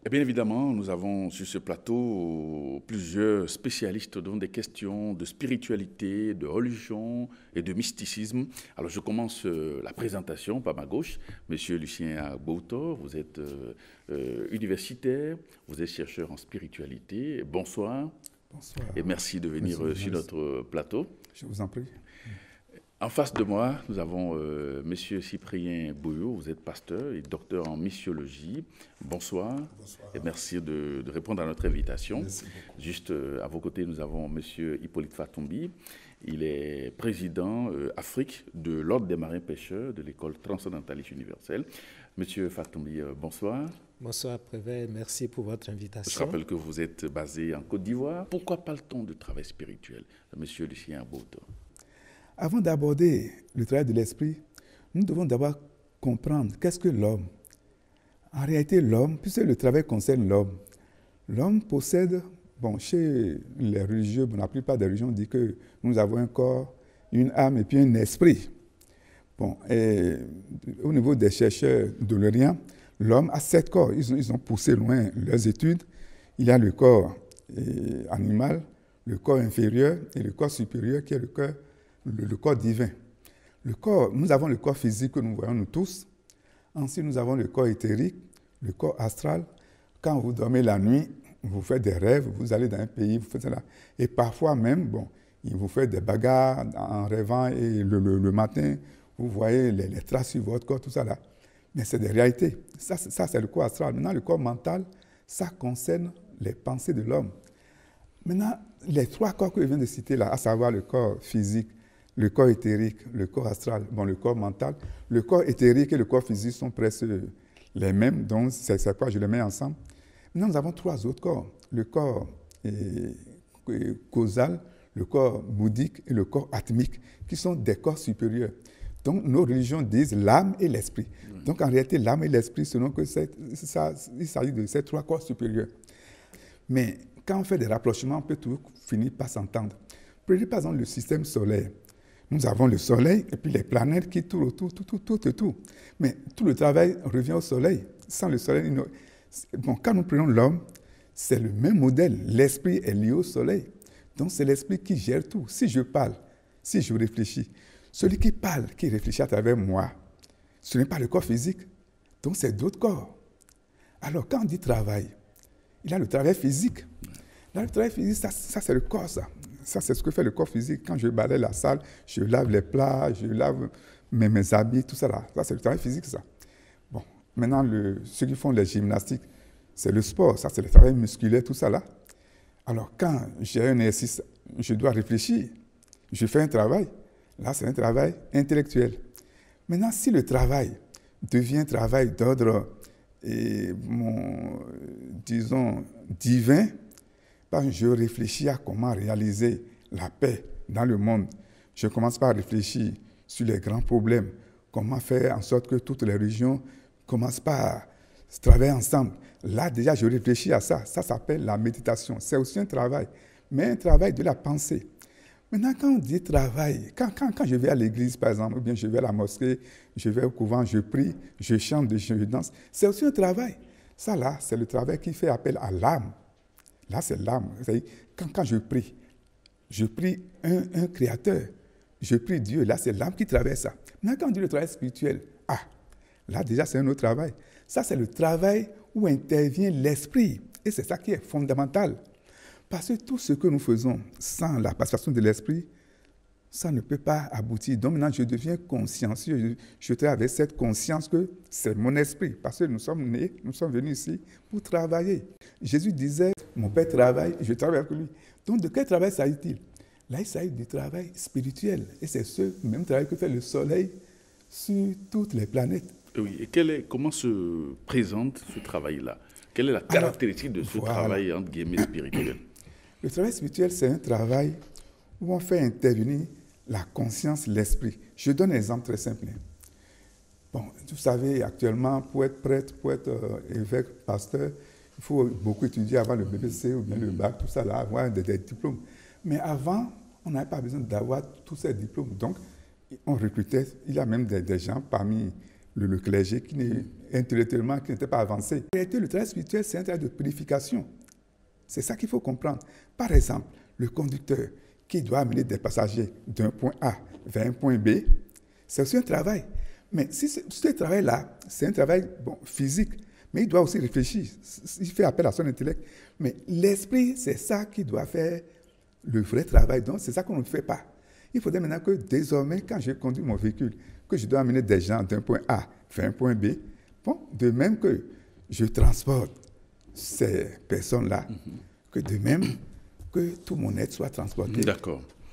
Et bien évidemment, nous avons sur ce plateau plusieurs spécialistes dans des questions de spiritualité, de religion et de mysticisme. Alors je commence la présentation par ma gauche. Monsieur Lucien Agboutor, vous êtes universitaire, vous êtes chercheur en spiritualité. Bonsoir. Bonsoir. Et merci de venir sur notre plateau. Je vous en prie. En face de moi, nous avons Monsieur Cyprien Bouillot, vous êtes pasteur et docteur en missiologie. Bonsoir. Bonsoir. Et merci de répondre à notre invitation. Merci beaucoup. Juste à vos côtés, nous avons Monsieur Hippolyte Fatombi. Il est président Afrique de l'Ordre des marins pêcheurs de l'école transcendentaliste universelle. Monsieur Fatombi, bonsoir. Bonsoir Prévet, merci pour votre invitation. Je rappelle que vous êtes basé en Côte d'Ivoire. Pourquoi parle-t-on de travail spirituel, Monsieur Lucien Agboutor? Avant d'aborder le travail de l'esprit, nous devons d'abord comprendre qu'est-ce que l'homme. En réalité, l'homme, puisque le travail concerne l'homme possède, chez les religieux, la plupart des religions disent que nous avons un corps, une âme et puis un esprit. Et au niveau des chercheurs dolériens, l'homme a 7 corps. Ils ont poussé loin leurs études. Il y a le corps animal, le corps inférieur et le corps supérieur qui est le corps divin. Nous avons le corps physique que nous voyons nous tous. Ensuite, nous avons le corps éthérique, le corps astral. Quand vous dormez la nuit, vous faites des rêves, vous allez dans un pays, vous faites cela. Et parfois même, il vous fait des bagarres en rêvant et le matin, vous voyez les traces sur votre corps, tout ça là. Mais c'est des réalités. Ça, c'est le corps astral. Maintenant, le corps mental, ça concerne les pensées de l'homme. Maintenant, les 3 corps que je viens de citer là, à savoir le corps physique, le corps éthérique, le corps astral, le corps mental, le corps éthérique et le corps physique sont presque les mêmes, donc c'est pourquoi je les mets ensemble. Maintenant, nous avons 3 autres corps, le corps causal, le corps bouddhique et le corps atmique, qui sont des corps supérieurs. Donc, nos religions disent l'âme et l'esprit. Donc, en réalité, l'âme et l'esprit, selon que il s'agit de ces 3 corps supérieurs. Mais quand on fait des rapprochements, on peut toujours finir par s'entendre. Prenez par exemple le système solaire. Nous avons le Soleil et puis les planètes qui tournent autour, tout. Mais tout le travail revient au Soleil. Sans le Soleil, quand nous prenons l'homme, c'est le même modèle. L'esprit est lié au Soleil. Donc, c'est l'esprit qui gère tout. Si je parle, si je réfléchis, celui qui parle, qui réfléchit à travers moi, ce n'est pas le corps physique. Donc, c'est d'autres corps. Alors, quand on dit travail, il y a le travail physique. Là, le travail physique, ça c'est le corps, ça. Ça, c'est ce que fait le corps physique. Quand je balaye la salle, je lave les plats, je lave mes habits, tout ça là. Ça, c'est le travail physique, ça. Maintenant, ceux qui font les gymnastiques, c'est le sport. Ça, c'est le travail musculaire, tout ça là. Alors, quand j'ai un exercice, je dois réfléchir. Je fais un travail. Là, c'est un travail intellectuel. Maintenant, si le travail devient un travail d'ordre, disons, divin, je réfléchis à comment réaliser la paix dans le monde. Je commence par réfléchir sur les grands problèmes, comment faire en sorte que toutes les religions commencent par travailler ensemble. Là, déjà, je réfléchis à ça. Ça s'appelle la méditation. C'est aussi un travail, mais un travail de la pensée. Maintenant, quand on dit travail, quand je vais à l'église, par exemple, ou bien je vais à la mosquée, je vais au couvent, je prie, je chante, je danse, c'est aussi un travail. Ça, là, c'est le travail qui fait appel à l'âme. Là, c'est l'âme. Quand je prie un créateur. Je prie Dieu. Là, c'est l'âme qui travaille ça. Maintenant, quand on dit le travail spirituel, là, déjà, c'est un autre travail. Ça, c'est le travail où intervient l'esprit. Et c'est ça qui est fondamental. Parce que tout ce que nous faisons sans la participation de l'esprit, ça ne peut pas aboutir. Donc maintenant, je deviens consciencieux. Je travaille avec cette conscience que c'est mon esprit. Parce que nous sommes nés, nous sommes venus ici pour travailler. Jésus disait, mon Père travaille, je travaille avec lui. Donc de quel travail s'agit-il? Là, il s'agit du travail spirituel. Et c'est ce même travail que fait le Soleil sur toutes les planètes. Oui, et comment se présente ce travail-là? Quelle est la caractéristique de ce travail, entre guillemets, spirituel? Le travail spirituel, c'est un travail où on fait intervenir la conscience, l'esprit. Je donne un exemple très simple. Vous savez, actuellement, pour être prêtre, pour être évêque, pasteur, il faut beaucoup étudier avant le BBC ou bien le bac, tout ça, là, avoir des diplômes. Mais avant, on n'avait pas besoin d'avoir tous ces diplômes. Donc, on recrutait, il y a même des gens parmi le clergé qui n'est intellectuellement, qui n'était pas avancé. En réalité, le travail spirituel, c'est un travail de purification. C'est ça qu'il faut comprendre. Par exemple, le conducteur qui doit amener des passagers d'un point A vers un point B, c'est aussi un travail. Mais si ce travail-là, c'est un travail physique, mais il doit aussi réfléchir. Il fait appel à son intellect. Mais l'esprit, c'est ça qui doit faire le vrai travail. Donc, c'est ça qu'on ne fait pas. Il faudrait maintenant que désormais, quand je conduis mon véhicule, que je dois amener des gens d'un point A vers un point B, de même que je transporte ces personnes-là, que de même que tout mon être soit transporté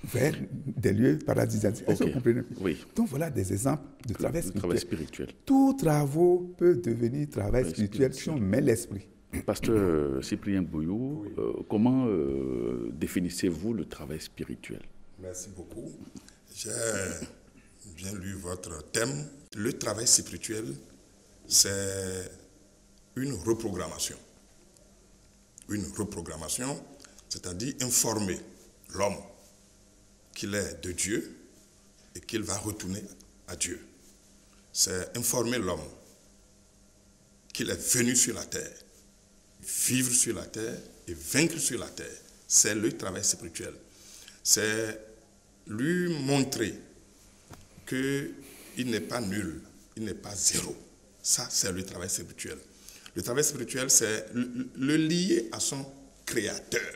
vers des lieux paradisiaques. Est-ce que vous comprenez? Oui. Donc voilà des exemples de travail spirituel. Tout travail peut devenir travail spirituel si on met l'esprit. Pasteur Cyprien Bouillou, comment définissez-vous le travail spirituel? Merci beaucoup. J'ai bien lu votre thème. Le travail spirituel, c'est une reprogrammation. Une reprogrammation, c'est-à-dire informer l'homme qu'il est de Dieu et qu'il va retourner à Dieu. C'est informer l'homme qu'il est venu sur la terre, vivre sur la terre et vaincre sur la terre. C'est le travail spirituel. C'est lui montrer qu'il n'est pas nul, il n'est pas zéro. Ça, c'est le travail spirituel. Le travail spirituel, c'est le lier à son Créateur.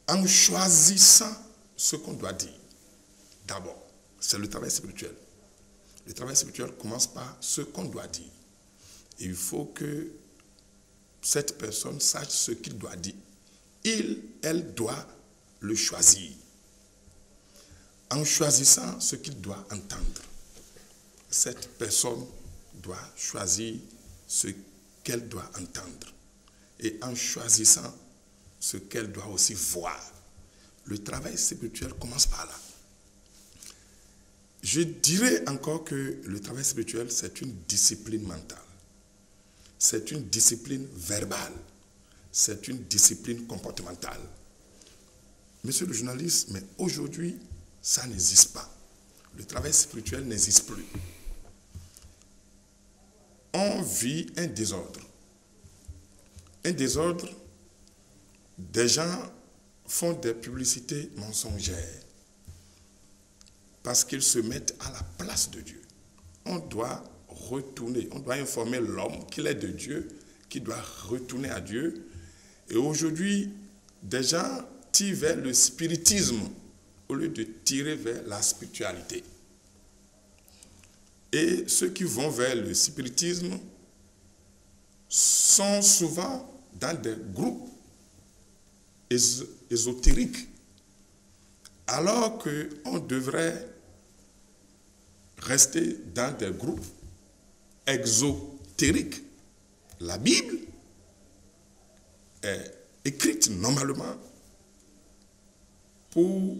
En choisissant ce qu'on doit dire. D'abord, c'est le travail spirituel. Le travail spirituel commence par ce qu'on doit dire. Et il faut que cette personne sache ce qu'il doit dire. Elle doit le choisir. En choisissant ce qu'il doit entendre, cette personne doit choisir ce qu'elle doit entendre. Et en choisissant ce qu'elle doit aussi voir. Le travail spirituel commence par là. Je dirais encore que le travail spirituel, c'est une discipline mentale. C'est une discipline verbale. C'est une discipline comportementale. Monsieur le journaliste, mais aujourd'hui, ça n'existe pas. Le travail spirituel n'existe plus. On vit un désordre. Un désordre, des gens font des publicités mensongères parce qu'ils se mettent à la place de Dieu. On doit retourner, on doit informer l'homme qu'il est de Dieu, qu'il doit retourner à Dieu. Et aujourd'hui, des gens tirent vers le spiritisme au lieu de tirer vers la spiritualité. Et ceux qui vont vers le spiritisme sont souvent dans des groupes ésotériques, alors qu'on devrait rester dans des groupes exotériques. La Bible est écrite normalement pour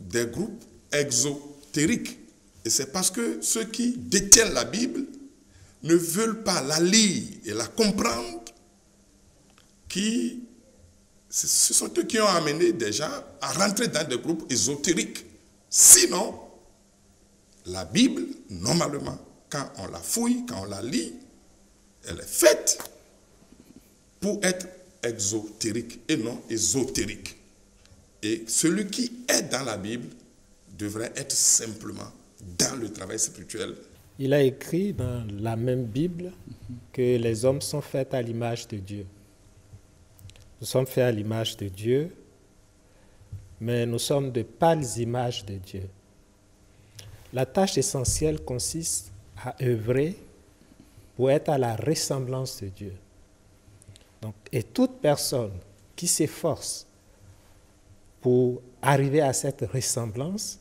des groupes exotériques. Et c'est parce que ceux qui détiennent la Bible ne veulent pas la lire et la comprendre, ce sont eux qui ont amené des gens à rentrer dans des groupes ésotériques. Sinon, la Bible, normalement, quand on la fouille, quand on la lit, elle est faite pour être exotérique et non ésotérique. Et celui qui est dans la Bible devrait être simplement dans le travail spirituel. Il a écrit dans la même Bible que les hommes sont faits à l'image de Dieu. Nous sommes faits à l'image de Dieu, mais nous sommes de pâles images de Dieu. La tâche essentielle consiste à œuvrer pour être à la ressemblance de Dieu. Donc, et toute personne qui s'efforce pour arriver à cette ressemblance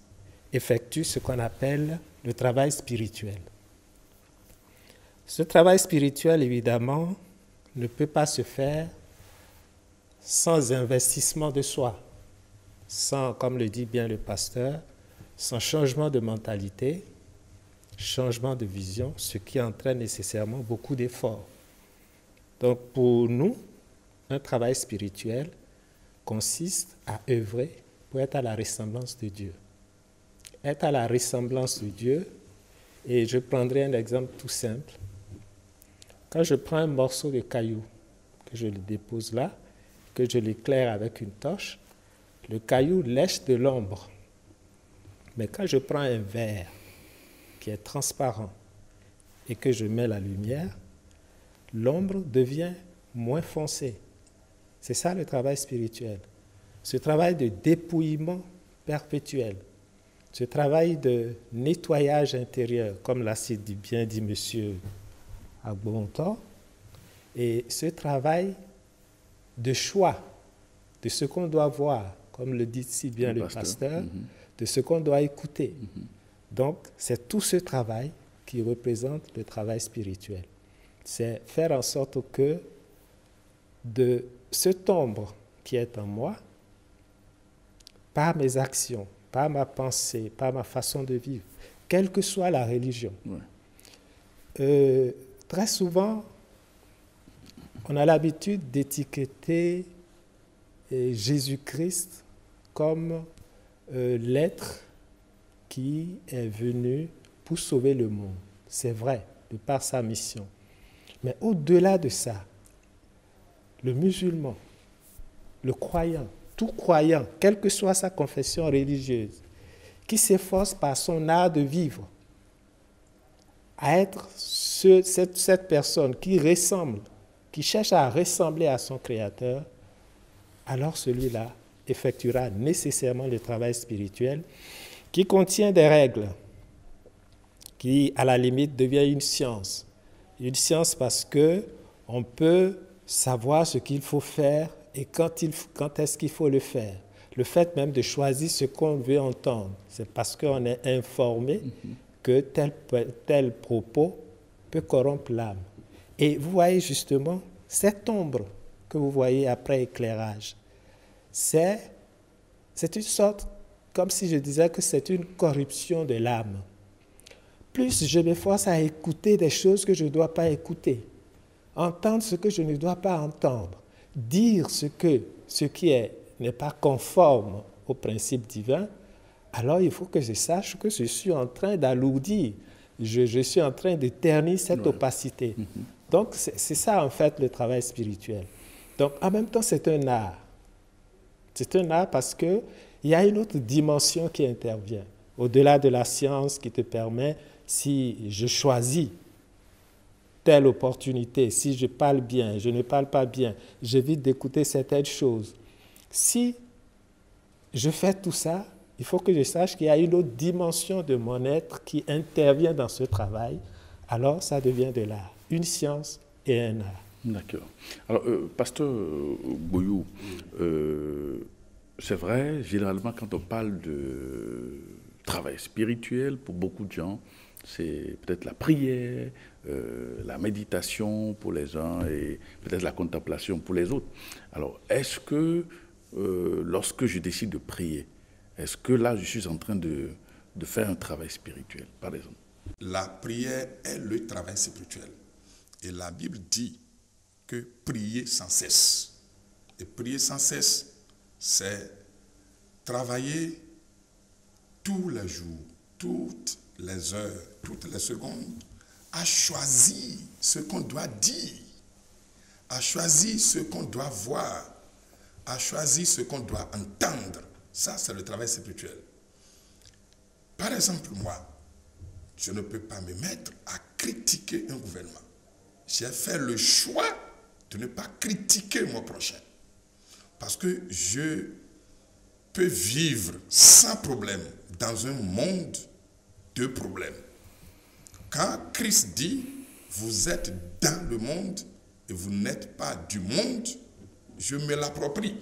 effectue ce qu'on appelle le travail spirituel. Ce travail spirituel, évidemment, ne peut pas se faire sans investissement de soi, sans, comme le dit bien le pasteur, sans changement de mentalité, changement de vision, ce qui entraîne nécessairement beaucoup d'efforts. Donc pour nous, un travail spirituel consiste à œuvrer pour être à la ressemblance de Dieu. Être à la ressemblance de Dieu Et je prendrai un exemple tout simple. Quand je prends un morceau de caillou, que je le dépose là, que je l'éclaire avec une torche, le caillou lèche de l'ombre. Mais quand je prends un verre qui est transparent et que je mets la lumière, l'ombre devient moins foncée. C'est ça le travail spirituel. Ce travail de dépouillement perpétuel, ce travail de nettoyage intérieur, comme l'a si bien dit M. Agbonto, et ce travail de choix de ce qu'on doit voir, comme le dit si bien le pasteur, de ce qu'on doit écouter. Donc, c'est tout ce travail qui représente le travail spirituel. C'est faire en sorte que de cette ombre qui est en moi, par mes actions, par ma pensée, par ma façon de vivre, quelle que soit la religion. Très souvent, on a l'habitude d'étiqueter Jésus-Christ comme l'être qui est venu pour sauver le monde. C'est vrai, de par sa mission. Mais au-delà de ça, le musulman, le croyant, tout croyant, quelle que soit sa confession religieuse, qui s'efforce par son art de vivre à être cette personne qui ressemble, qui cherche à ressembler à son Créateur, alors celui-là effectuera nécessairement le travail spirituel qui contient des règles, qui à la limite devient une science. Une science parce qu'on peut savoir ce qu'il faut faire et quand est-ce qu'il faut le faire. Le fait même de choisir ce qu'on veut entendre, c'est parce qu'on est informé que tel propos peut corrompre l'âme. Et vous voyez justement cette ombre que vous voyez après éclairage. C'est une sorte, comme si je disais que c'est une corruption de l'âme. Plus je m'efforce à écouter des choses que je ne dois pas écouter, entendre ce que je ne dois pas entendre, dire ce qui n'est pas conforme au principe divin, alors il faut que je sache que je suis en train d'alourdir, je suis en train de ternir cette opacité. Donc c'est ça en fait le travail spirituel. Donc en même temps c'est un art. C'est un art parce qu'il y a une autre dimension qui intervient, au-delà de la science qui te permet, si je choisis telle opportunité, si je parle bien, je ne parle pas bien, j'évite d'écouter certaines choses. Si je fais tout ça, il faut que je sache qu'il y a une autre dimension de mon être qui intervient dans ce travail. Alors, ça devient de l'art, une science et un art. D'accord. Alors, pasteur Boyou, c'est vrai, généralement, quand on parle de travail spirituel, pour beaucoup de gens, c'est peut-être la prière, la méditation pour les uns et peut-être la contemplation pour les autres. Alors, est-ce que lorsque je décide de prier, est-ce que là, je suis en train de faire un travail spirituel, par exemple? La prière est le travail spirituel. Et la Bible dit que prier sans cesse. Et prier sans cesse, c'est travailler tous les jours, toutes les heures, toutes les secondes, à choisir ce qu'on doit dire, à choisir ce qu'on doit voir, à choisir ce qu'on doit entendre. Ça, c'est le travail spirituel. Par exemple, moi, je ne peux pas me mettre à critiquer un gouvernement. J'ai fait le choix de ne pas critiquer mon prochain. Parce que je peux vivre sans problème dans un monde de problèmes. Quand Christ dit, vous êtes dans le monde et vous n'êtes pas du monde, je me l'approprie.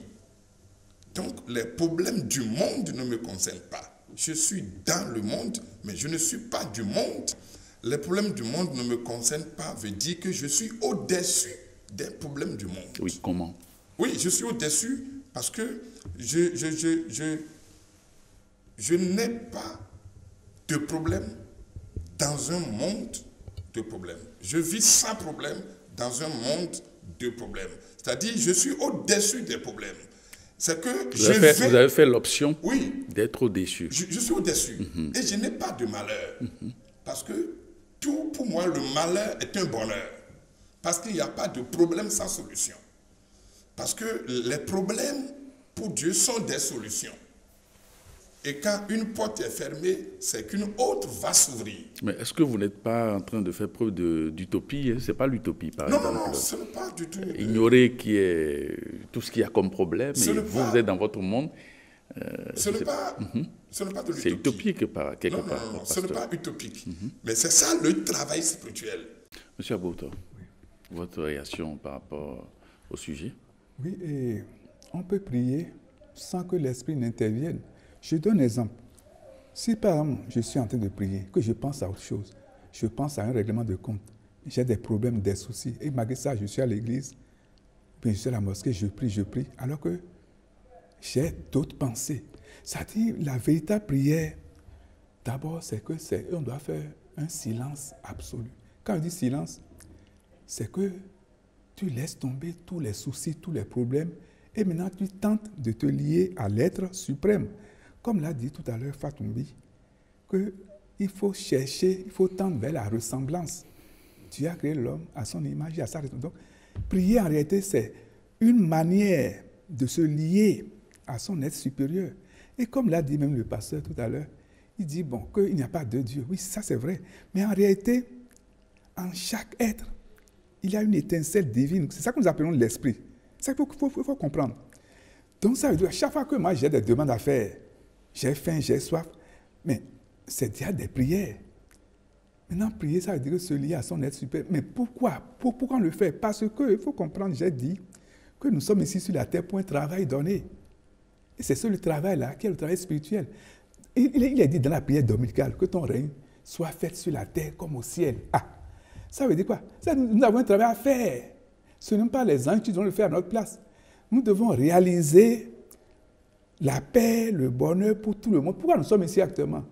Donc, les problèmes du monde ne me concernent pas. Je suis dans le monde, mais je ne suis pas du monde. Les problèmes du monde ne me concernent pas, veut dire que je suis au-dessus des problèmes du monde. Oui, comment? Oui, je suis au-dessus parce que je n'ai pas de problème dans un monde de problèmes. Je vis sans problème dans un monde de problèmes. C'est-à-dire, je suis au-dessus des problèmes. C'est que vous avez fait l'option oui, d'être au-dessus. Je suis au-dessus et je n'ai pas de malheur. Parce que tout, pour moi, le malheur est un bonheur. Parce qu'il n'y a pas de problème sans solution. Parce que les problèmes, pour Dieu, sont des solutions. Et quand une porte est fermée, c'est qu'une autre va s'ouvrir. Mais est-ce que vous n'êtes pas en train de faire preuve d'utopie, hein? Ce n'est pas l'utopie, par exemple. Non, ce n'est pas du tout. Ignorer tout ce qu'il y a comme problème, et vous êtes dans votre monde. Ce n'est pas de l'utopie. C'est utopique, quelque part. Non, ce n'est pas utopique. Mais c'est ça le travail spirituel. Monsieur Abouto, votre réaction par rapport au sujet? Oui, et on peut prier sans que l'Esprit n'intervienne. Je donne un exemple. Si par exemple, je suis en train de prier, que je pense à autre chose, je pense à un règlement de compte, j'ai des problèmes, des soucis, et malgré ça, je suis à l'église, puis je suis à la mosquée, je prie, alors que j'ai d'autres pensées. C'est-à-dire, la véritable prière, d'abord, on doit faire un silence absolu. Quand on dit silence, c'est que tu laisses tomber tous les soucis, tous les problèmes, et maintenant tu tentes de te lier à l'être suprême. Comme l'a dit tout à l'heure Fatumbi, qu'il faut chercher, il faut tendre vers la ressemblance. Dieu a créé l'homme à son image et à sa ressemblance. Donc, prier en réalité, c'est une manière de se lier à son être supérieur. Et comme l'a dit même le pasteur tout à l'heure, il dit qu'il n'y a pas de Dieu. Oui, ça c'est vrai. Mais en réalité, en chaque être, il y a une étincelle divine. C'est ça que nous appelons l'esprit. C'est ça qu'il faut comprendre. Donc ça veut dire, à chaque fois que moi j'ai des demandes à faire, j'ai faim, j'ai soif, mais c'est déjà des prières. Maintenant, prier, ça veut dire se lier à son être supérieur. Mais pourquoi on le fait? Parce qu'il faut comprendre, j'ai dit, que nous sommes ici sur la terre pour un travail donné. Et c'est ce le travail-là, qui est le travail spirituel. Il est dit dans la prière dominicale que ton règne soit fait sur la terre comme au ciel. Ah, ça veut dire quoi? Nous avons un travail à faire. Ce n'est pas les anges qui doivent le faire à notre place. Nous devons réaliser la paix, le bonheur pour tout le monde. Pourquoi nous sommes ici actuellement?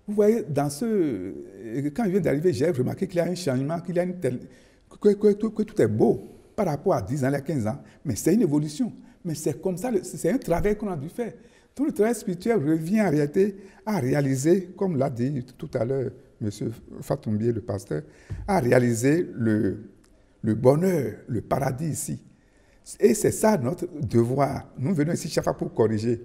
Vous voyez, quand je viens d'arriver, j'ai remarqué qu'il y a un changement, que tout est beau par rapport à 10 ans, à 15 ans. Mais c'est une évolution. Mais c'est comme ça, c'est un travail qu'on a dû faire. Tout le travail spirituel revient en réalité à réaliser, comme l'a dit tout à l'heure M. Fatumbi, le pasteur, à réaliser le bonheur, le paradis ici. Et c'est ça notre devoir. Nous venons ici chaque fois pour corriger.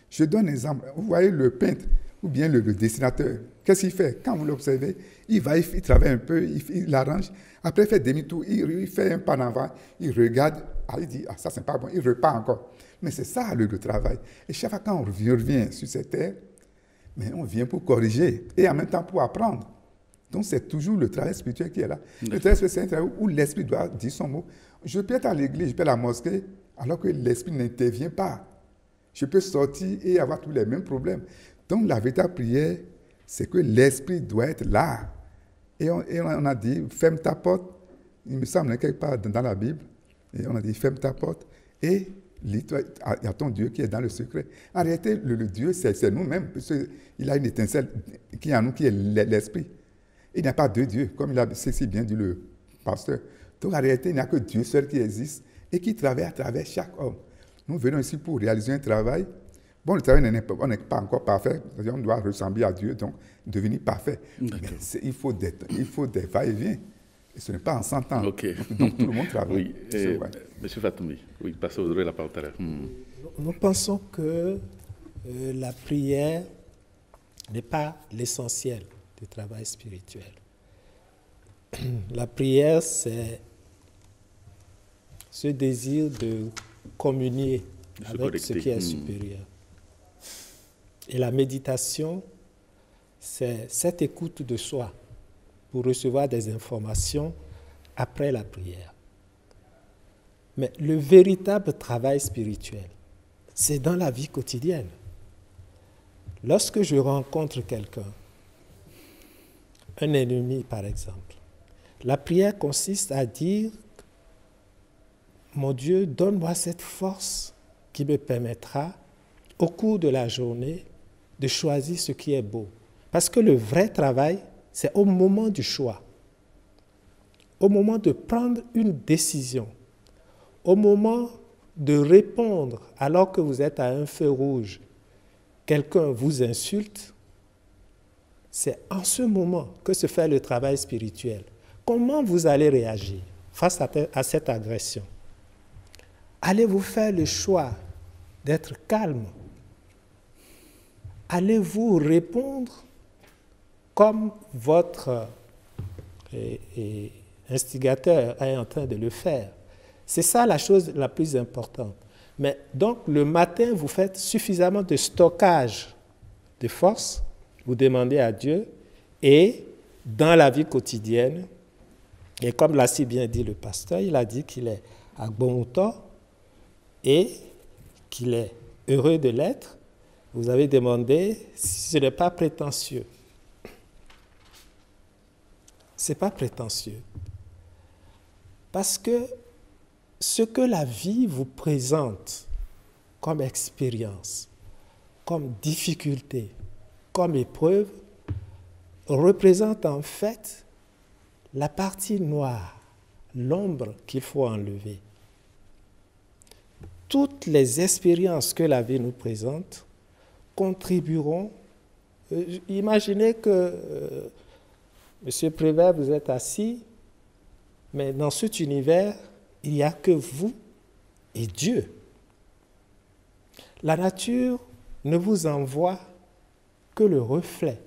Je donne un exemple. Vous voyez le peintre ou bien le dessinateur. Qu'est-ce qu'il fait? Quand vous l'observez, il travaille un peu, il arrange. Après, il fait demi-tour, il fait un pas en avant, il regarde, il dit, ça c'est pas bon, il repart encore. Mais c'est ça le travail. Et chaque fois quand on revient sur cette terre, mais on vient pour corriger et en même temps pour apprendre. Donc c'est toujours le travail spirituel qui est là. Le travail spirituel, c'est un travail où l'esprit doit dire son mot. Je peux être à l'église, je peux être à la mosquée, alors que l'esprit n'intervient pas. Je peux sortir et avoir tous les mêmes problèmes. Donc la véritable prière, c'est que l'esprit doit être là. Et on a dit, ferme ta porte. Il me semble quelque part dans la Bible. Et on a dit, ferme ta porte et lis-toi, il y a ton Dieu qui est dans le secret. En réalité, le Dieu, c'est nous-mêmes. Il a une étincelle qui est en nous, qui est l'esprit. Il n'y a pas deux dieux, comme il a si bien dit le pasteur. Donc en réalité, il n'y a que Dieu seul qui existe et qui travaille à travers chaque homme. Nous venons ici pour réaliser un travail. Bon, le travail n'est pas encore parfait. On doit ressembler à Dieu, donc devenir parfait. Mais il faut des va-et-vient. Et ce n'est pas en 100 ans. Okay. Donc tout le monde travaille. Oui. Monsieur Fatumbi, oui, passez, vous aurez la parole tout à l'heure. Nous pensons que la prière n'est pas l'essentiel du travail spirituel. La prière, c'est ce désir de communier avec ce qui est supérieur. Et la méditation, c'est cette écoute de soi pour recevoir des informations après la prière. Mais le véritable travail spirituel, c'est dans la vie quotidienne. Lorsque je rencontre quelqu'un, un ennemi par exemple, la prière consiste à dire « Mon Dieu, donne-moi cette force qui me permettra, au cours de la journée, de choisir ce qui est beau. » Parce que le vrai travail, c'est au moment du choix, au moment de prendre une décision, au moment de répondre alors que vous êtes à un feu rouge, quelqu'un vous insulte, c'est en ce moment que se fait le travail spirituel. Comment vous allez réagir face à cette agression? Allez-vous faire le choix d'être calme? Allez-vous répondre comme votre instigateur est en train de le faire? C'est ça la chose la plus importante. Mais donc, le matin, vous faites suffisamment de stockage de force, vous demandez à Dieu, et dans la vie quotidienne, et comme l'a si bien dit le pasteur, il a dit qu'il est à Gbomouto et qu'il est heureux de l'être. Vous avez demandé si ce n'est pas prétentieux. Ce n'est pas prétentieux. Parce que ce que la vie vous présente comme expérience, comme difficulté, comme épreuve, représente en fait la partie noire, l'ombre qu'il faut enlever. Toutes les expériences que la vie nous présente contribueront. Imaginez que, Monsieur Prévert, vous êtes assis, mais dans cet univers, il n'y a que vous et Dieu. La nature ne vous envoie que le reflet.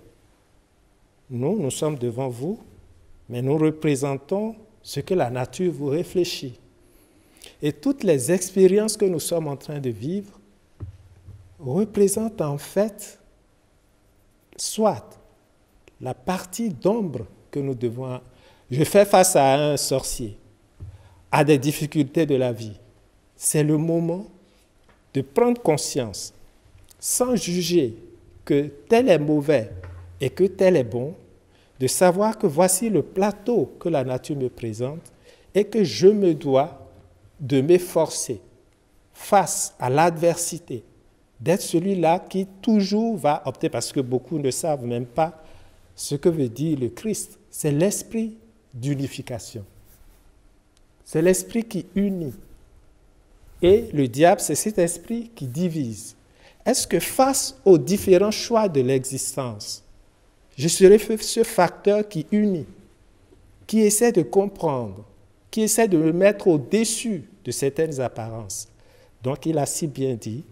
Nous sommes devant vous, mais nous représentons ce que la nature vous réfléchit. Et toutes les expériences que nous sommes en train de vivre représentent en fait soit la partie d'ombre que nous devons... Je fais face à un sorcier, à des difficultés de la vie. C'est le moment de prendre conscience, sans juger que tel est mauvais et que tel est bon, de savoir que voici le plateau que la nature me présente et que je me dois de m'efforcer face à l'adversité, d'être celui-là qui toujours va opter, parce que beaucoup ne savent même pas ce que veut dire le Christ. C'est l'esprit d'unification. C'est l'esprit qui unit. Et le diable, c'est cet esprit qui divise. Est-ce que face aux différents choix de l'existence, je serai ce facteur qui unit, qui essaie de comprendre, qui essaie de me mettre au-dessus de certaines apparences? Donc il a si bien dit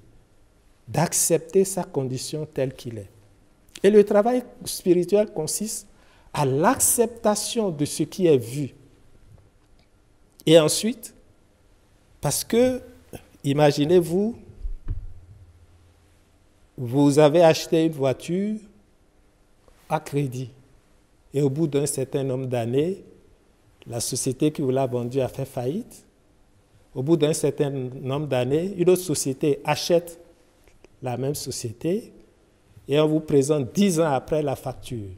d'accepter sa condition telle qu'il est. Et le travail spirituel consiste à l'acceptation de ce qui est vu. Et ensuite, parce que, imaginez-vous, vous avez acheté une voiture à crédit. Et au bout d'un certain nombre d'années, la société qui vous l'a vendue a fait faillite. Au bout d'un certain nombre d'années, une autre société achète la même société et on vous présente 10 ans après la facture.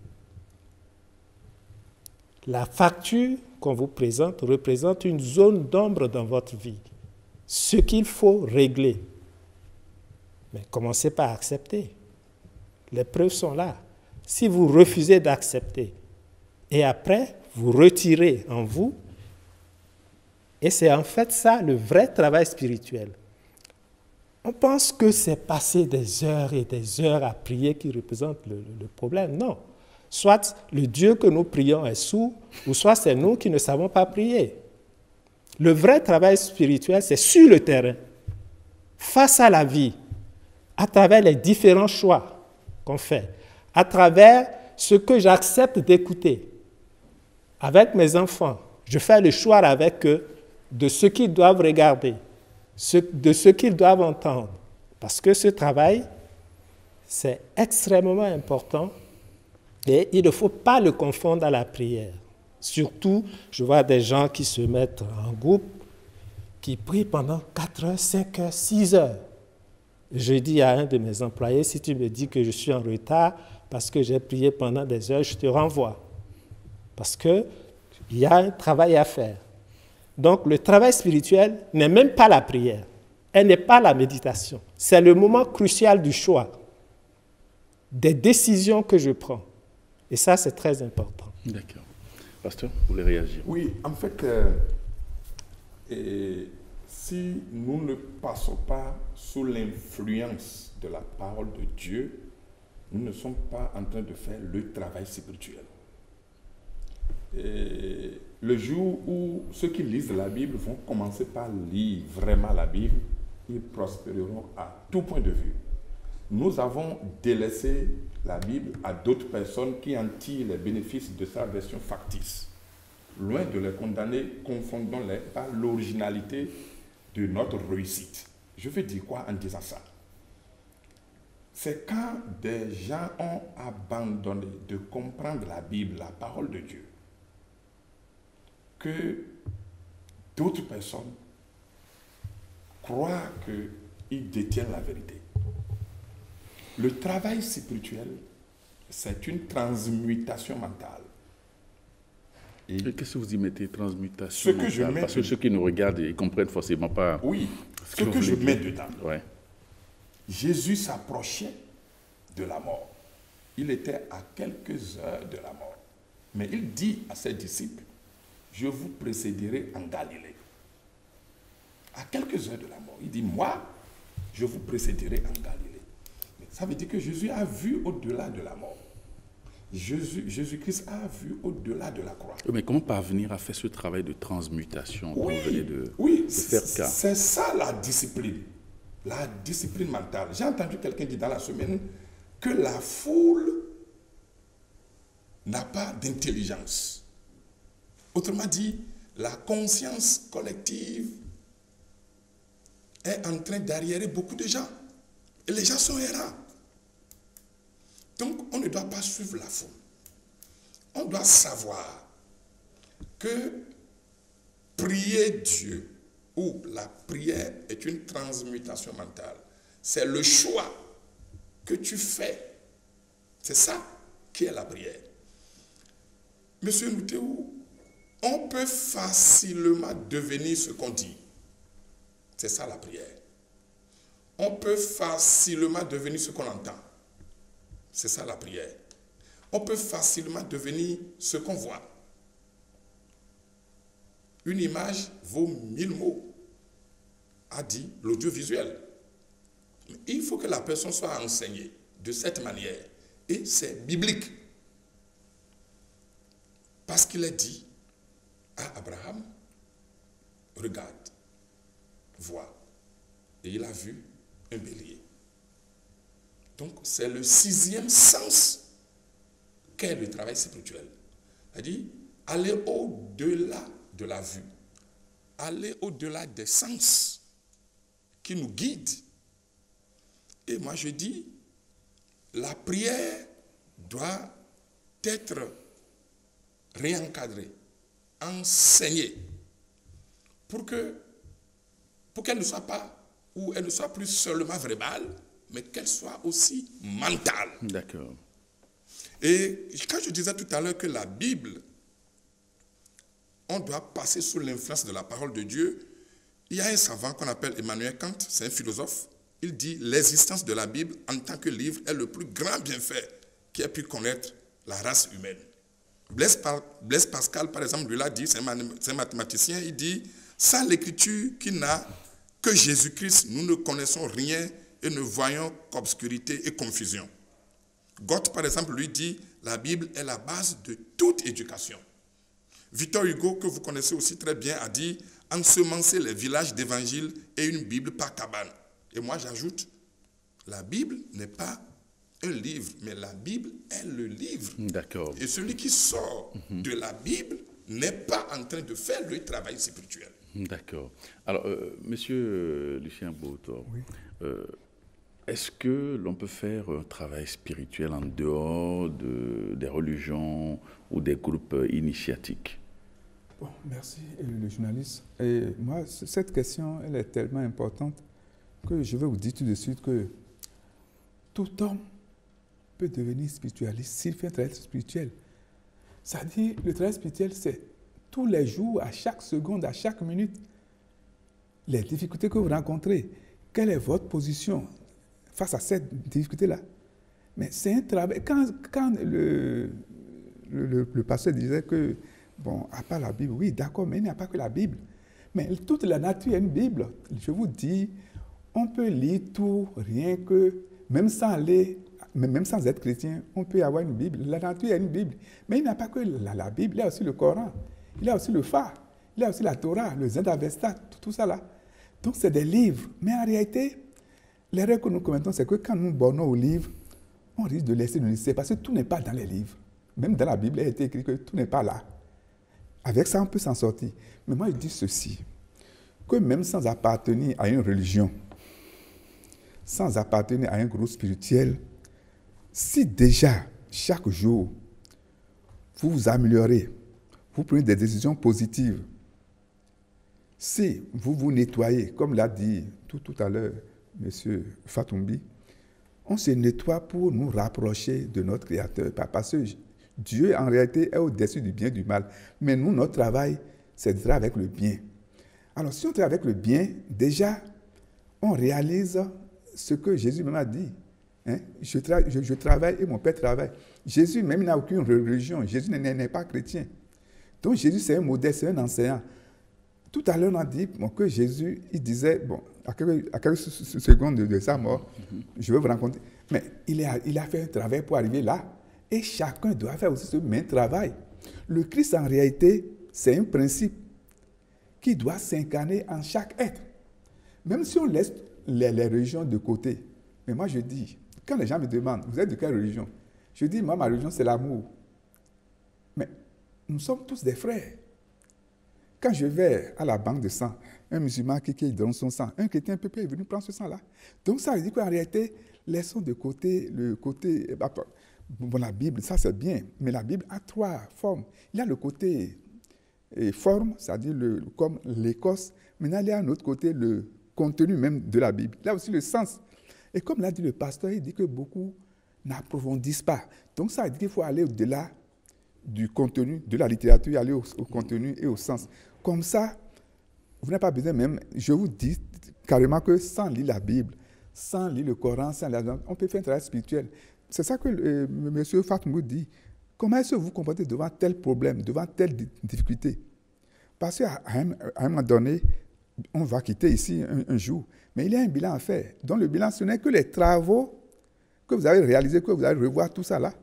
La facture qu'on vous présente représente une zone d'ombre dans votre vie. Ce qu'il faut régler. Mais commencez par accepter. Les preuves sont là. Si vous refusez d'accepter et après vous retirez en vous, et c'est en fait ça le vrai travail spirituel. On pense que c'est passer des heures et des heures à prier qui représente le problème. Non. Soit le Dieu que nous prions est sourd, ou soit c'est nous qui ne savons pas prier. Le vrai travail spirituel, c'est sur le terrain, face à la vie, à travers les différents choix qu'on fait, à travers ce que j'accepte d'écouter. Avec mes enfants, je fais le choix avec eux de ce qu'ils doivent regarder, de ce qu'ils doivent entendre. Parce que ce travail, c'est extrêmement important et il ne faut pas le confondre à la prière. Surtout, je vois des gens qui se mettent en groupe, qui prient pendant 4 heures, 5 heures, 6 heures. Je dis à un de mes employés, si tu me dis que je suis en retard parce que j'ai prié pendant des heures, je te renvoie. Parce qu'il y a un travail à faire. Donc, le travail spirituel n'est même pas la prière. Elle n'est pas la méditation. C'est le moment crucial du choix, des décisions que je prends. Et ça, c'est très important. D'accord. Pasteur, vous voulez réagir? Oui, en fait, si nous ne passons pas sous l'influence de la parole de Dieu, nous ne sommes pas en train de faire le travail spirituel. Et le jour où ceux qui lisent la Bible vont commencer par lire vraiment la Bible, ils prospéreront à tout point de vue. Nous avons délaissé la Bible à d'autres personnes qui en tirent les bénéfices de sa version factice. Loin de les condamner, confondons-les par l'originalité de notre réussite. Je veux dire quoi en disant ça? C'est quand des gens ont abandonné de comprendre la Bible, la parole de Dieu, que d'autres personnes croient qu'ils détiennent la vérité. Le travail spirituel, c'est une transmutation mentale. Et qu'est-ce que vous y mettez, transmutation mentale? Ce que je mets, parce que ceux qui nous regardent, ils ne comprennent forcément pas. Oui, ce que je mets dedans. Ouais. Jésus s'approchait de la mort. Il était à quelques heures de la mort. Mais il dit à ses disciples, je vous précéderai en Galilée. À quelques heures de la mort. Il dit, moi, je vous précéderai en Galilée. Mais ça veut dire que Jésus a vu au-delà de la mort. Jésus-Christ a vu au-delà de la croix. Mais comment parvenir à faire ce travail de transmutation dont vous venez de faire cas? C'est ça la discipline mentale. J'ai entendu quelqu'un dire dans la semaine que la foule n'a pas d'intelligence. Autrement dit, la conscience collective est en train d'arriérer beaucoup de gens. Et les gens sont errants. Donc, on ne doit pas suivre la foule. On doit savoir que prier Dieu ou la prière est une transmutation mentale. C'est le choix que tu fais. C'est ça qui est la prière. Monsieur Noutéou, on peut facilement devenir ce qu'on dit. C'est ça la prière. On peut facilement devenir ce qu'on entend. C'est ça la prière. On peut facilement devenir ce qu'on voit. Une image vaut 1000 mots, a dit l'audiovisuel. Il faut que la personne soit enseignée de cette manière. Et c'est biblique. Parce qu'il est dit à Abraham, regarde, vois. Et il a vu un bélier. Donc, c'est le 6e sens qu'est le travail spirituel. C'est-à-dire, aller au-delà de la vue, aller au-delà des sens qui nous guident. Et moi, je dis, la prière doit être réencadrée, enseignée, pour qu'elle ne soit pas, ou elle ne soit plus seulement verbale, mais qu'elle soit aussi mentale. D'accord. Et quand je disais tout à l'heure que la Bible, on doit passer sous l'influence de la parole de Dieu, il y a un savant qu'on appelle Emmanuel Kant, c'est un philosophe, il dit « L'existence de la Bible en tant que livre est le plus grand bienfait qui ait pu connaître la race humaine. » Blaise Pascal, par exemple, lui l'a dit, c'est un mathématicien, il dit « Sans l'écriture qui n'a que Jésus-Christ, nous ne connaissons rien et ne voyons qu'obscurité et confusion. » Goethe, par exemple, lui dit « La Bible est la base de toute éducation. » Victor Hugo, que vous connaissez aussi très bien, a dit « Ensemencer les villages d'évangile et une Bible par cabane. » Et moi, j'ajoute, la Bible n'est pas un livre, mais la Bible est le livre. D'accord. Et celui qui sort de la Bible n'est pas en train de faire le travail spirituel. D'accord. Alors, monsieur Lucien Bautor, oui. Est-ce que l'on peut faire un travail spirituel en dehors des religions ou des groupes initiatiques? Bon, merci, le journaliste. Et moi, cette question, elle est tellement importante que je vais vous dire tout de suite que tout homme peut devenir spiritualiste s'il fait un travail spirituel. C'est-à-dire, le travail spirituel, c'est tous les jours, à chaque seconde, à chaque minute, les difficultés que vous rencontrez. Quelle est votre position face à cette difficulté-là? Mais c'est un travail. Quand le pasteur disait que, bon, à part la Bible, oui, d'accord, mais il n'y a pas que la Bible. Mais toute la nature est une Bible. Je vous dis, on peut lire tout, rien que, même sans aller même sans être chrétien, on peut avoir une Bible. La nature a une Bible. Mais il n'y a pas que la Bible, il y a aussi le Coran, il y a aussi le Phare, il y a aussi la Torah, le Zend-Avesta, tout ça là. Donc c'est des livres. Mais en réalité, l'erreur que nous commettons, c'est que quand nous bornons aux livres, on risque de laisser le lycée parce que tout n'est pas dans les livres. Même dans la Bible, il a été écrit que tout n'est pas là. Avec ça, on peut s'en sortir. Mais moi, je dis ceci, que même sans appartenir à une religion, sans appartenir à un groupe spirituel, si déjà, chaque jour, vous vous améliorez, vous prenez des décisions positives, si vous vous nettoyez, comme l'a dit tout à l'heure M. Fatoumbi, on se nettoie pour nous rapprocher de notre Créateur. Parce que Dieu, en réalité, est au-dessus du bien et du mal. Mais nous, notre travail, c'est de travailler avec le bien. Alors, si on travaille avec le bien, déjà, on réalise ce que Jésus même a dit. Hein? Je travaille et mon Père travaille. Jésus même n'a aucune religion. Jésus n'est pas chrétien. Donc, Jésus, c'est un modèle, c'est un enseignant. Tout à l'heure, on a dit que Jésus, il disait, bon, à quelques secondes de sa mort, je vais vous rencontrer. Mais il a fait un travail pour arriver là. Et chacun doit faire aussi ce même travail. Le Christ, en réalité, c'est un principe qui doit s'incarner en chaque être. Même si on laisse les religions de côté. Mais moi, je dis, quand les gens me demandent, vous êtes de quelle religion? Je dis, moi, ma religion, c'est l'amour. Mais nous sommes tous des frères. Quand je vais à la banque de sang, un musulman qui donne son sang, un chrétien peut est venu prendre ce sang-là. Donc ça veut dire qu'en réalité, laissons de côté le côté... Bon, la Bible, ça c'est bien, mais la Bible a trois formes. Il y a le côté forme, c'est-à-dire comme l'écorce. Maintenant, il y a un autre côté, le contenu même de la Bible. Il y a aussi le sens. Et comme l'a dit le pasteur, il dit que beaucoup n'approfondissent pas. Donc ça veut dire qu'il faut aller au-delà du contenu, de la littérature, aller au contenu et au sens. Comme ça, vous n'avez pas besoin même, je vous dis carrément que sans lire la Bible, sans lire le Coran, on peut faire un travail spirituel. C'est ça que M. Fatmou dit. Comment est-ce que vous vous comportez devant tel problème, devant telle difficulté? Parce qu'à un moment donné, on va quitter ici un jour, mais il y a un bilan à faire. Donc le bilan, ce n'est que les travaux que vous avez réalisés, que vous allez revoir tout ça là.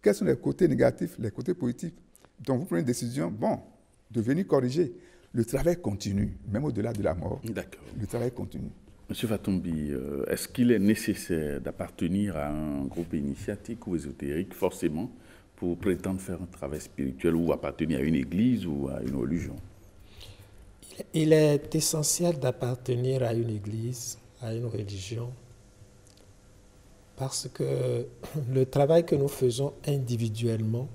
Quels sont les côtés négatifs, les côtés positifs? Donc vous prenez une décision, bon, de venir corriger. Le travail continue, même au-delà de la mort. D'accord. Le travail continue. Monsieur Fatoumbi, est-ce qu'il est nécessaire d'appartenir à un groupe initiatique ou ésotérique, forcément, pour prétendre faire un travail spirituel ou appartenir à une église ou à une religion? Il est essentiel d'appartenir à une église, à une religion, parce que le travail que nous faisons individuellement,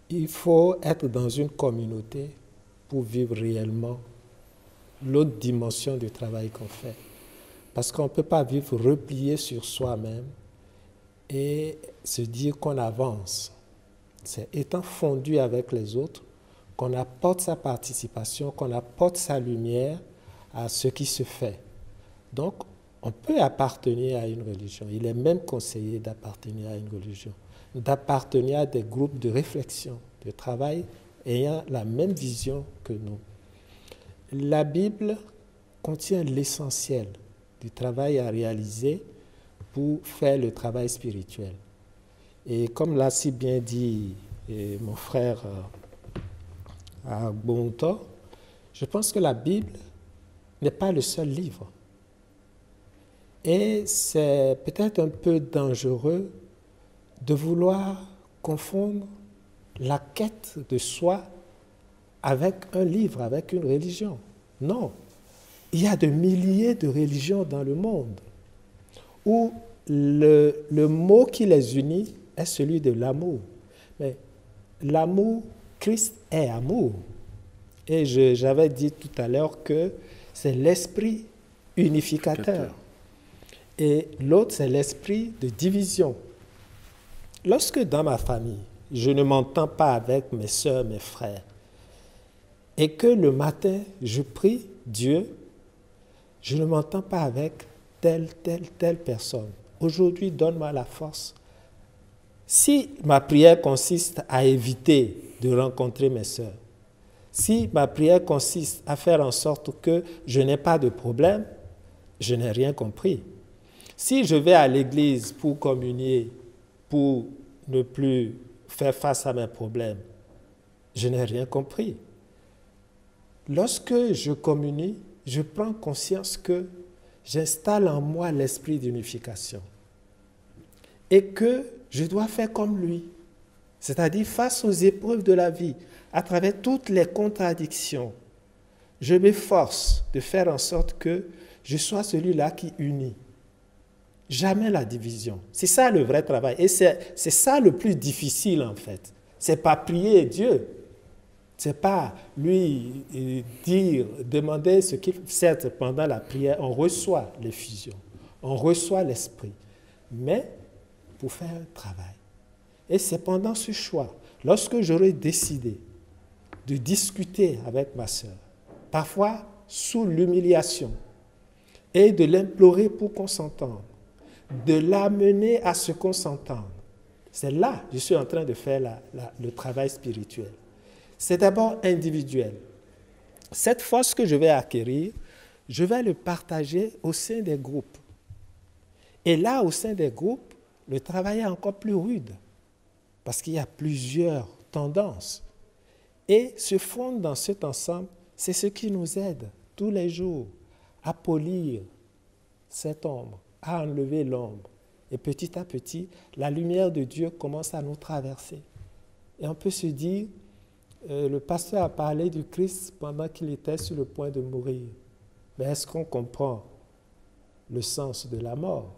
il faut être dans une communauté pour vivre réellement l'autre dimension du travail qu'on fait. Parce qu'on ne peut pas vivre replié sur soi-même et se dire qu'on avance. C'est étant fondu avec les autres qu'on apporte sa participation, qu'on apporte sa lumière à ce qui se fait. Donc, on peut appartenir à une religion. Il est même conseillé d'appartenir à une religion, d'appartenir à des groupes de réflexion, de travail ayant la même vision que nous. La Bible contient l'essentiel du travail à réaliser pour faire le travail spirituel. Et comme l'a si bien dit mon frère Bonto, je pense que la Bible n'est pas le seul livre. Et c'est peut-être un peu dangereux de vouloir confondre la quête de soi avec un livre, avec une religion. Non. Il y a de milliers de religions dans le monde où le mot qui les unit est celui de l'amour. Mais l'amour, Christ est amour. Et j'avais dit tout à l'heure que c'est l'esprit unificateur. Et l'autre, c'est l'esprit de division. Lorsque dans ma famille, je ne m'entends pas avec mes sœurs, mes frères, et que le matin, je prie Dieu, je ne m'entends pas avec telle personne. Aujourd'hui, donne-moi la force. Si ma prière consiste à éviter de rencontrer mes sœurs, si ma prière consiste à faire en sorte que je n'ai pas de problème, je n'ai rien compris. Si je vais à l'église pour communier, pour ne plus faire face à mes problèmes, je n'ai rien compris. Lorsque je communie, je prends conscience que j'installe en moi l'esprit d'unification et que je dois faire comme lui, c'est-à-dire face aux épreuves de la vie, à travers toutes les contradictions, je m'efforce de faire en sorte que je sois celui-là qui unit. Jamais la division. C'est ça le vrai travail. Et c'est ça le plus difficile en fait. C'est pas prier Dieu. C'est pas lui demander ce qu'il... Certes, pendant la prière, on reçoit l'effusion, on reçoit l'esprit, mais pour faire un travail. Et c'est pendant ce choix, lorsque j'aurai décidé de discuter avec ma sœur, parfois sous l'humiliation, et de l'implorer pour qu'on s'entende, de l'amener à ce qu'on s'entende. C'est là que je suis en train de faire le travail spirituel. C'est d'abord individuel. Cette force que je vais acquérir, je vais le partager au sein des groupes. Et là, au sein des groupes, le travail est encore plus rude, parce qu'il y a plusieurs tendances. Et se fondre dans cet ensemble, c'est ce qui nous aide tous les jours à polir cette ombre, à enlever l'ombre. Et petit à petit, la lumière de Dieu commence à nous traverser. Et on peut se dire, le pasteur a parlé du Christ pendant qu'il était sur le point de mourir. Mais est-ce qu'on comprend le sens de la mort?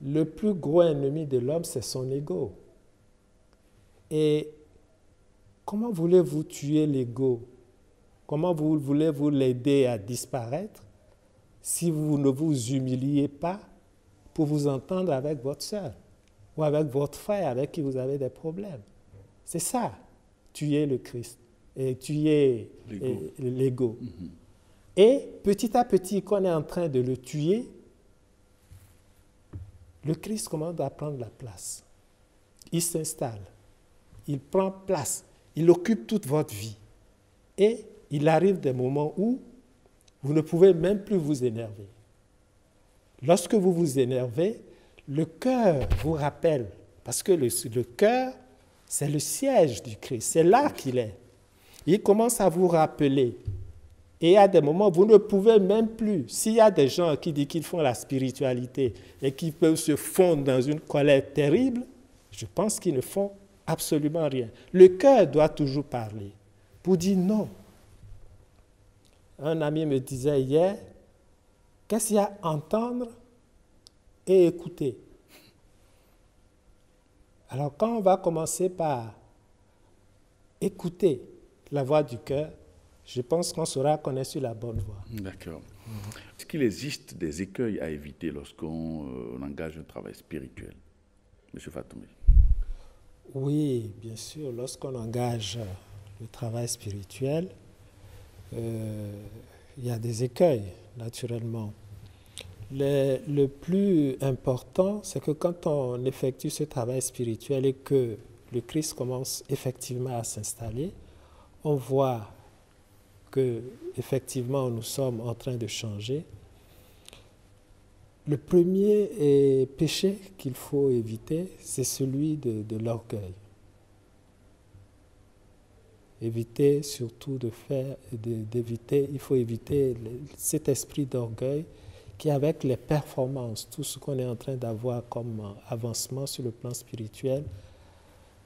Le plus gros ennemi de l'homme, c'est son ego. Et comment voulez-vous tuer l'ego? Comment voulez-vous l'aider à disparaître si vous ne vous humiliez pas pour vous entendre avec votre sœur ou avec votre frère avec qui vous avez des problèmes? C'est ça, tuer le Christ et tuer l'ego. Mm-hmm. Et petit à petit, qu'on est en train de le tuer, le Christ commence à prendre la place. Il s'installe, il prend place, il occupe toute votre vie. Et il arrive des moments où vous ne pouvez même plus vous énerver. Lorsque vous vous énervez, le cœur vous rappelle, parce que le cœur, c'est le siège du Christ, c'est là qu'il est. Il commence à vous rappeler. Et à des moments, vous ne pouvez même plus. S'il y a des gens qui disent qu'ils font la spiritualité et qui peuvent se fondre dans une colère terrible, je pense qu'ils ne font absolument rien. Le cœur doit toujours parler pour dire non. Un ami me disait hier, qu'est-ce qu'il y a à entendre et écouter? Alors quand on va commencer par écouter la voix du cœur, je pense qu'on saura qu'on est sur la bonne voie. D'accord. Est-ce qu'il existe des écueils à éviter lorsqu'on engage un travail spirituel, M. Fatoumé? Oui, bien sûr. Lorsqu'on engage le travail spirituel, il y a des écueils, naturellement. Le plus important, c'est que quand on effectue ce travail spirituel et que le Christ commence effectivement à s'installer, on voit que effectivement nous sommes en train de changer. Le premier péché qu'il faut éviter, c'est celui de l'orgueil. Éviter surtout il faut éviter cet esprit d'orgueil qui, avec les performances, tout ce qu'on est en train d'avoir comme avancement sur le plan spirituel,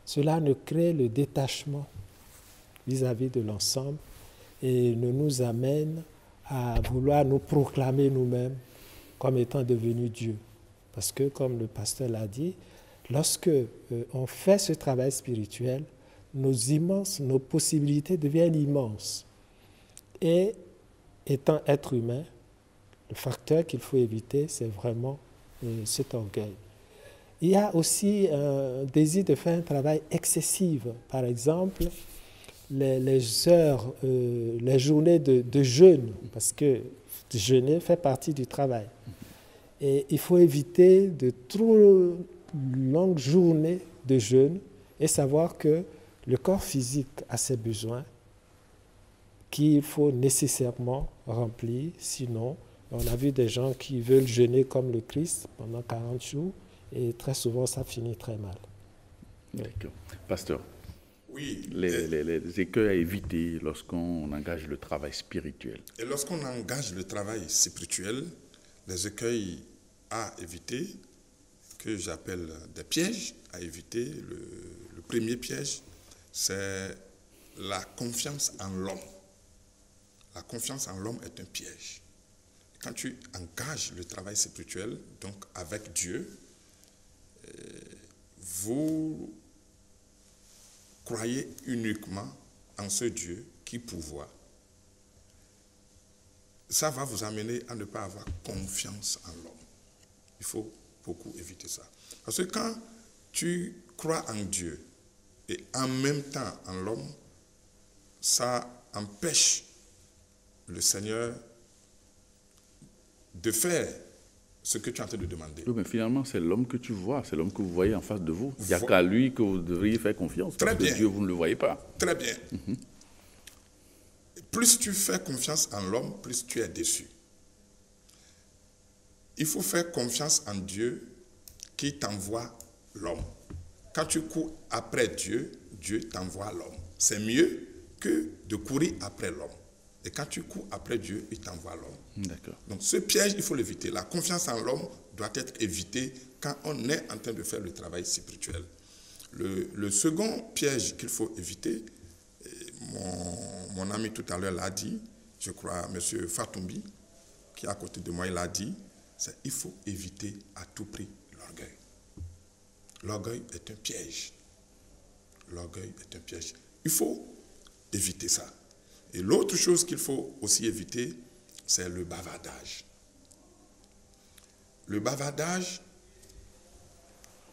cela ne crée le détachement vis-à-vis de l'ensemble et ne nous amène à vouloir nous proclamer nous-mêmes comme étant devenus Dieu. Parce que, comme le pasteur l'a dit, lorsque on fait ce travail spirituel, nos possibilités deviennent immenses. Et étant être humain, le facteur qu'il faut éviter, c'est vraiment cet orgueil. Il y a aussi un désir de faire un travail excessif. Par exemple, les journées de jeûne, parce que jeûner fait partie du travail. Et il faut éviter de trop longues journées de jeûne et savoir que le corps physique a ses besoins qu'il faut nécessairement remplir, sinon On a vu des gens qui veulent jeûner comme le Christ pendant 40 jours et très souvent ça finit très mal. D'accord. Pasteur, Oui. les écueils à éviter lorsqu'on engage le travail spirituel. Et lorsqu'on engage le travail spirituel, les écueils à éviter, que j'appelle des pièges à éviter, le premier piège, c'est la confiance en l'homme. La confiance en l'homme est un piège. Quand tu engages le travail spirituel, donc avec Dieu, vous croyez uniquement en ce Dieu qui pourvoit. Ça va vous amener à ne pas avoir confiance en l'homme. Il faut beaucoup éviter ça. Parce que quand tu crois en Dieu et en même temps en l'homme, ça empêche le Seigneur de faire ce que tu es en train de demander. Oui, mais finalement, c'est l'homme que tu vois, c'est l'homme que vous voyez en face de vous. Il n'y a qu'à lui que vous devriez faire confiance, parce que Dieu, vous ne le voyez pas. Très bien. Plus tu fais confiance en l'homme, plus tu es déçu. Il faut faire confiance en Dieu qui t'envoie l'homme. Quand tu cours après Dieu, Dieu t'envoie l'homme. C'est mieux que de courir après l'homme. Et quand tu cours après Dieu, il t'envoie l'homme. D'accord. Donc ce piège, il faut l'éviter. La confiance en l'homme doit être évitée quand on est en train de faire le travail spirituel. Le second piège qu'il faut éviter, mon ami tout à l'heure l'a dit, je crois M. Fatoumbi, qui est à côté de moi, il l'a dit, c'est qu'il faut éviter à tout prix l'orgueil. L'orgueil est un piège. L'orgueil est un piège. Il faut éviter ça. Et l'autre chose qu'il faut aussi éviter, c'est le bavardage. Le bavardage,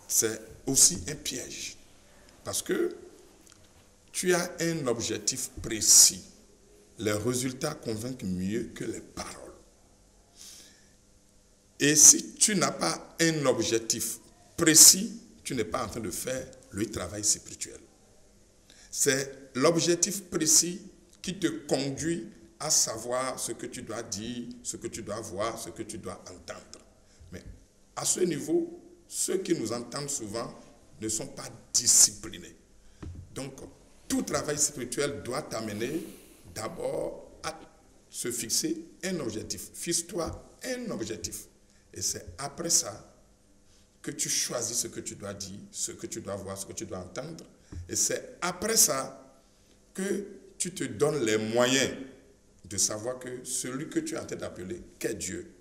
c'est aussi un piège. Parce que tu as un objectif précis. Les résultats convainquent mieux que les paroles. Et si tu n'as pas un objectif précis, tu n'es pas en train de faire le travail spirituel. C'est l'objectif précis qui te conduit à savoir ce que tu dois dire, ce que tu dois voir, ce que tu dois entendre. Mais à ce niveau, ceux qui nous entendent souvent ne sont pas disciplinés. Donc, tout travail spirituel doit t'amener d'abord à se fixer un objectif. Fixe-toi un objectif. Et c'est après ça que tu choisis ce que tu dois dire, ce que tu dois voir, ce que tu dois entendre. Et c'est après ça que tu te donnes les moyens de savoir que celui que tu es en train d'appeler, qu'est Dieu.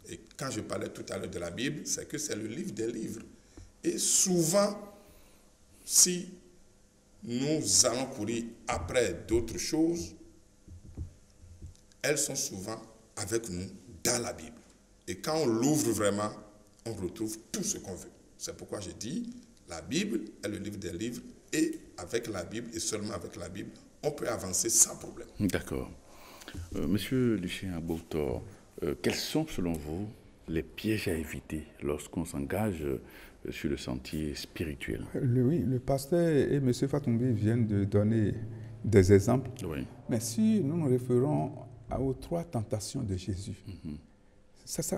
Et quand je parlais tout à l'heure de la Bible, c'est que c'est le livre des livres. Et souvent, si nous allons courir après d'autres choses, elles sont souvent avec nous dans la Bible. Et quand on l'ouvre vraiment, on retrouve tout ce qu'on veut. C'est pourquoi j'ai dit, la Bible est le livre des livres, et avec la Bible, et seulement avec la Bible, on peut avancer sans problème. D'accord. Monsieur Lucien Aboutor, quels sont selon vous les pièges à éviter lorsqu'on s'engage sur le sentier spirituel? Oui, le pasteur et M. Fatoumbi viennent de donner des exemples. Oui. Mais si nous nous référons aux 3 tentations de Jésus,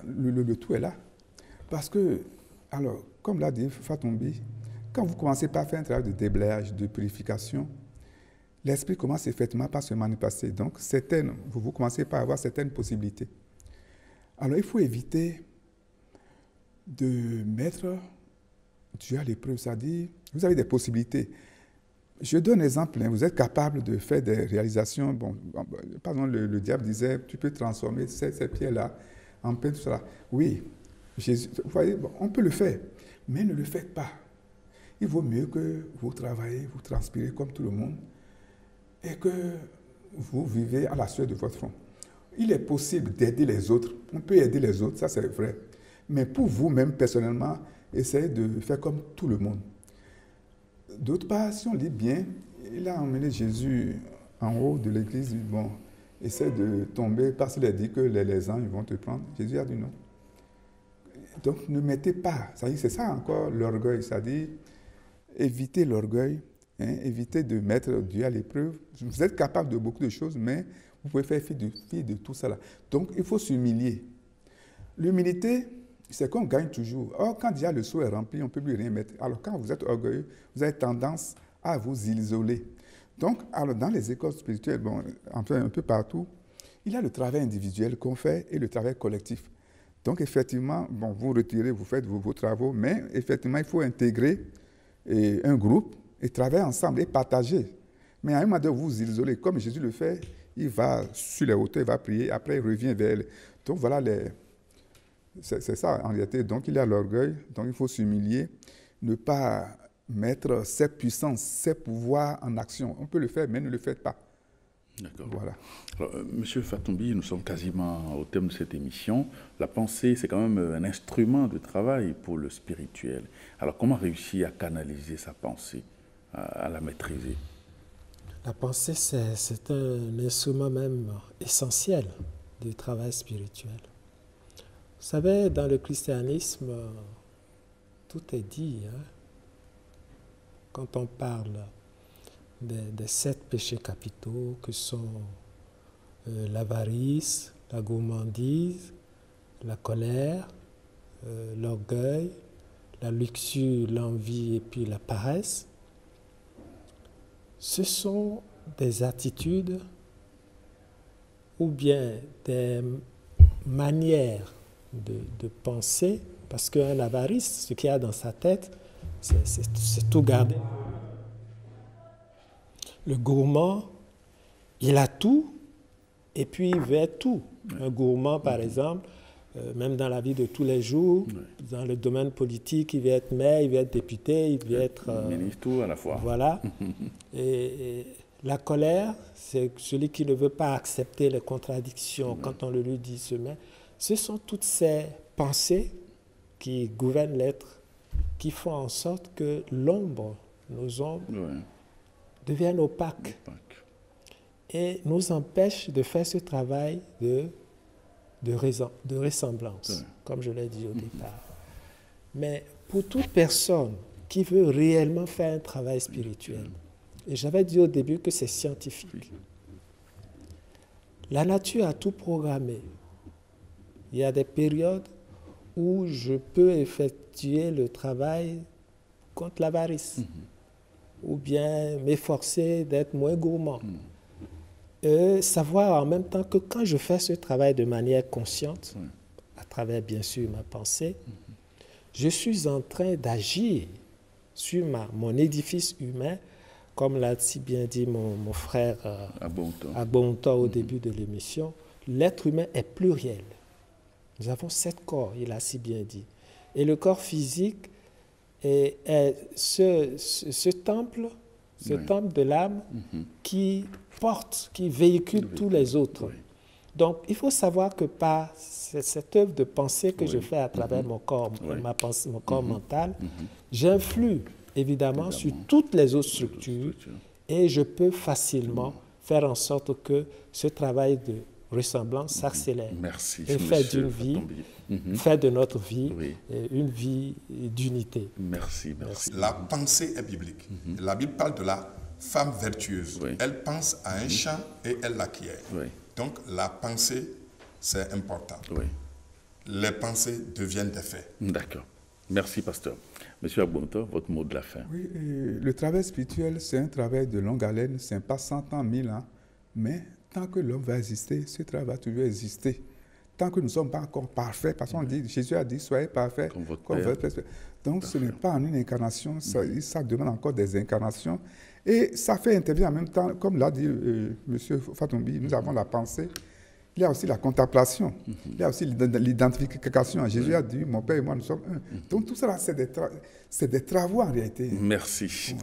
le tout est là. Parce que, alors, comme l'a dit Fatoumbi, quand vous commencez par faire un travail de déblayage, de purification, l'esprit commence effectivement par se manifester. Donc, vous commencez par avoir certaines possibilités. Alors, il faut éviter de mettre Dieu à l'épreuve, c'est-à-dire, vous avez des possibilités. Je donne un exemple, vous êtes capable de faire des réalisations. Bon, par exemple, le diable disait, tu peux transformer ces pierres-là en pain, tout cela. Oui, Jésus, vous voyez, bon, on peut le faire, mais ne le faites pas. Il vaut mieux que vous travaillez, vous transpirez comme tout le monde, et que vous vivez à la sueur de votre front. Il est possible d'aider les autres. On peut aider les autres, ça c'est vrai. Mais pour vous-même, personnellement, essayez de faire comme tout le monde. D'autre part, si on lit bien, il a emmené Jésus en haut de l'église. Bon, essaie de tomber parce qu'il a dit que les anges vont te prendre. Jésus a dit non. Donc ne mettez pas. C'est ça encore l'orgueil. C'est-à-dire évitez l'orgueil. Évitez de mettre Dieu à l'épreuve. Vous êtes capable de beaucoup de choses, mais vous pouvez faire fi de tout ça là. Donc, il faut s'humilier. L'humilité, c'est qu'on gagne toujours. Or, quand déjà le seau est rempli, on ne peut plus rien mettre. Alors, quand vous êtes orgueilleux, vous avez tendance à vous isoler. Donc, alors, dans les écoles spirituelles, bon, enfin, un peu partout, il y a le travail individuel qu'on fait et le travail collectif. Donc, effectivement, bon, vous retirez, vous faites vos travaux, mais effectivement, il faut intégrer un groupe et travailler ensemble et partager. Mais à un moment donné, vous vous isolez. Comme Jésus le fait, il va sur les hauteurs, il va prier, après il revient vers elle. Donc, voilà, c'est ça en réalité. Donc, il y a l'orgueil, donc il faut s'humilier, ne pas mettre ses puissances, ses pouvoirs en action. On peut le faire, mais ne le faites pas. D'accord. Voilà. Alors, Monsieur Fatombi, nous sommes quasiment au terme de cette émission. La pensée, c'est quand même un instrument de travail pour le spirituel. Alors, comment réussir à canaliser sa pensée, à la maîtriser? La pensée, c'est un instrument même essentiel du travail spirituel. Vous savez, dans le christianisme, tout est dit. Hein? Quand on parle des 7 péchés capitaux que sont l'avarice, la gourmandise, la colère, l'orgueil, la luxure, l'envie et puis la paresse, ce sont des attitudes ou bien des manières de penser, parce qu'un avarice, ce qu'il y a dans sa tête, c'est tout garder. Le gourmand, il a tout et puis il veut être tout. Un gourmand, par exemple, même dans la vie de tous les jours, dans le domaine politique, il veut être maire, il veut être député, il veut être... ministre, tout à la fois. Voilà. Et la colère, c'est celui qui ne veut pas accepter les contradictions quand on le lui dit semaine. Ce sont toutes ces pensées qui gouvernent l'être, qui font en sorte que l'ombre, nos ombres, deviennent opaques et nous empêchent de faire ce travail de ressemblance, comme je l'ai dit au départ. Mais pour toute personne qui veut réellement faire un travail spirituel, et j'avais dit au début que c'est scientifique, la nature a tout programmé. Il y a des périodes où je peux effectuer le travail contre l'avarice, ou bien m'efforcer d'être moins gourmand. Savoir en même temps que quand je fais ce travail de manière consciente, à travers bien sûr ma pensée, je suis en train d'agir sur mon édifice humain, comme l'a si bien dit mon frère à bon temps au début de l'émission. L'être humain est pluriel. Nous avons 7 corps, il a si bien dit. Et le corps physique est ce temple de l'âme qui porte, qui véhicule tous les autres. Donc, il faut savoir que par cette œuvre de pensée que je fais à travers mon corps, mon corps mental, j'influe évidemment sur toutes les autres structures et je peux facilement faire en sorte que ce travail de ressemblance s'accélère. Merci. Et fait d'une vie, fait de notre vie une vie d'unité. Merci. La pensée est biblique. La Bible parle de la femme vertueuse. Elle pense à un champ et elle l'acquiert. Donc la pensée, c'est important. Les pensées deviennent des faits. D'accord. Merci, pasteur. Monsieur Agbonto, votre mot de la fin. Oui, le travail spirituel, c'est un travail de longue haleine, ce n'est pas 100 ans, 1000 ans, mais tant que l'homme va exister, ce travail va toujours exister. Tant que nous ne sommes pas encore parfaits, parce qu'on dit, Jésus a dit, soyez parfaits comme votre Père. Donc ce n'est pas en une incarnation, ça demande encore des incarnations. Et ça fait intervenir en même temps, comme l'a dit M. Fatombi, nous avons la pensée, il y a aussi la contemplation, il y a aussi l'identification. Jésus a dit, mon Père et moi, nous sommes un. Donc tout ça, c'est des travaux en réalité. Merci.